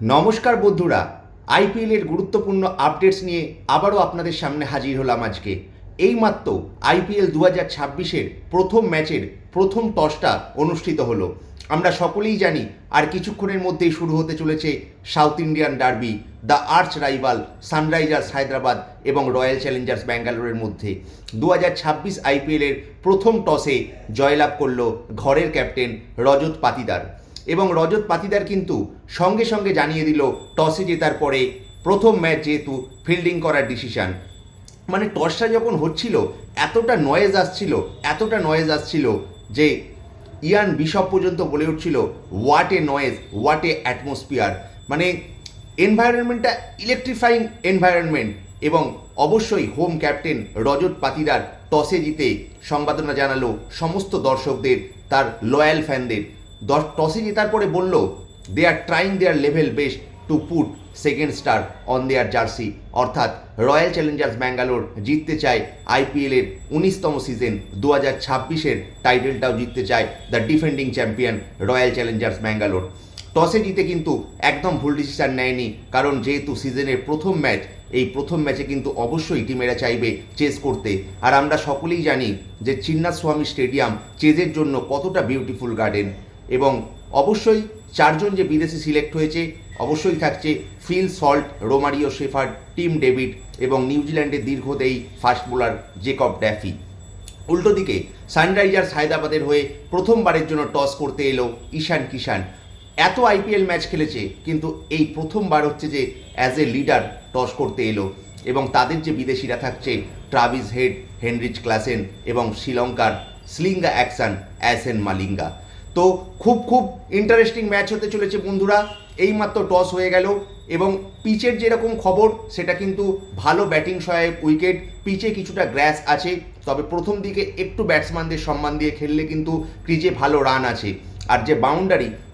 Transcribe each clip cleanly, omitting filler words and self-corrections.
নমস্কার বন্ধুরা, আইপিএলের গুরুত্বপূর্ণ আপডেটস নিয়ে আবারও আপনাদের সামনে হাজির হলাম আজকে। এইমাত্র আইপিএল 2026-এর প্রথম ম্যাচের প্রথম টসটা অনুষ্ঠিত হলো। আমরা সকলেই জানি আর কিছুক্ষণের মধ্যেই শুরু হতে চলেছে south Indian derby, the arch rival Sunrisers Hyderabad এবং রয়্যাল চ্যালেঞ্জার্স ব্যাঙ্গালোরের মধ্যে। 2026 আইপিএলের প্রথম টসে জয়লাভ করল ঘরের ক্যাপ্টেন রজত পাতিদার, এবং রজত পাতিদার কিন্তু সঙ্গে সঙ্গে জানিয়ে দিল টসে জেতার পরে প্রথম ম্যাচ যেহেতু ফিল্ডিং করার ডিসিশন। মানে টসটা যখন হচ্ছিল এতটা নয়েজ আসছিল যে ইয়ান বিশপ পর্যন্ত বলে উঠছিল what a noise, what a atmosphere. মানে এনভায়রনমেন্টটা ইলেকট্রিফাইং এনভায়রনমেন্ট। এবং অবশ্যই হোম ক্যাপ্টেন রজত পাতিদার টসে জিতে সংবর্ধনা জানালো সমস্ত দর্শকদের, তার লয়াল ফ্যানদের। টসে জেতার পরে বলল they are trying their level best to put second star on their jersey. অর্থাৎ রয়্যাল চ্যালেঞ্জার্স ব্যাঙ্গালোর জিততে চায় আইপিএলের 19তম সিজন, 2026-এর টাইটেলটাও জিততে চায় the defending champion Royal Challengers Bangalore. টসে জিতে কিন্তু একদম ভুল ডিসিশন নেয়নি, কারণ যেহেতু সিজনের প্রথম ম্যাচ, এই প্রথম ম্যাচে কিন্তু অবশ্যই টিমেরা চাইবে চেজ করতে। আর আমরা সকলেই জানি যে চিন্নাস্বামী স্টেডিয়াম চেজের জন্য কতটা বিউটিফুল গার্ডেন। এবং অবশ্যই চারজন যে বিদেশি সিলেক্ট হয়েছে, অবশ্যই থাকছে Phil Salt, Romario shepherd, Tim David এবং নিউজিল্যান্ডের দীর্ঘদেয়ী ফাস্ট বোলার জেকব ড্যাফি। উল্টো দিকে সানরাইজার্স হায়দ্রাবাদের হয়ে প্রথমবারের জন্য টস করতে এলো ঈশান কিষান। এত আইপিএল ম্যাচ খেলেছে, কিন্তু এই প্রথমবার হচ্ছে যে অ্যাজ এ লিডার টস করতে এলো। এবং তাদের যে বিদেশিরা থাকছে ট্রাভিস হেড, হেনরিচ ক্লাসেন এবং শ্রীলঙ্কার স্লিঙ্গা অ্যাকশন অ্যাসেন মালিঙ্গা। তো খুব ইন্টারেস্টিং ম্যাচ হতে চলেছে বন্ধুরা। এইমাত্র টস হয়ে গেল এবং পিচের যেরকম খবর সেটা কিন্তু ভালো ব্যাটিং সহায়ক উইকেট, পিচে কিছুটা গ্র্যাস আছে, তবে প্রথম দিকে একটু ব্যাটসম্যানদের সম্মান দিয়ে খেললে কিন্তু ক্রিজে ভালো রান আছে। আর যে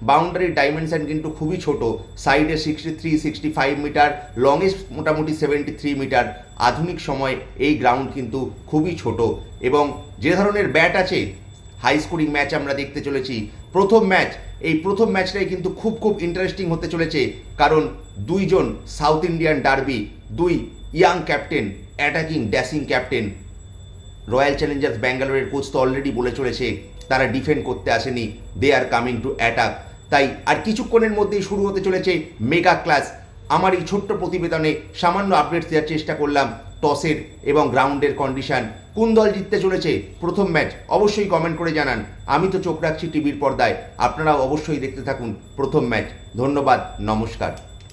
বাউন্ডারির ডাইমেনশন কিন্তু খুবই ছোট, সাইডে 63-65 মিটার, লংয়েস্ট মোটামুটি 73 মিটার। আধুনিক সময় এই গ্রাউন্ড কিন্তু খুবই ছোট এবং যে ধরনের ব্যাট আছে, হাই স্কোরিং ম্যাচ আমরা দেখতে চলেছি। এই প্রথম ম্যাচটাই কিন্তু খুব ইন্টারেস্টিং হতে চলেছে, কারণ দুইজন সাউথ ইন্ডিয়ান ডার্বি, দুই young captain, attacking dashing captain. Royal Challengers ব্যাঙ্গালোরের কোচ তো অলরেডি বলে চলেছে তারা ডিফেন্ড করতে আসেনি, দে আর কামিং টু অ্যাটাক। তাই আর কিছুক্ষণের মধ্যেই শুরু হতে চলেছে মেগা ক্লাস। আমার এই ছোট্ট প্রতিবেদনে সামান্য আপডেটস দেওয়ার চেষ্টা করলাম টসের এবং গ্রাউন্ডের কন্ডিশন। কোন দল জিততে চলেছে প্রথম ম্যাচ অবশ্যই কমেন্ট করে জানান। আমি তো চোখ রাখছি টিভির পর্দায়, আপনারাও অবশ্যই দেখতে থাকুন প্রথম ম্যাচ। ধন্যবাদ, নমস্কার।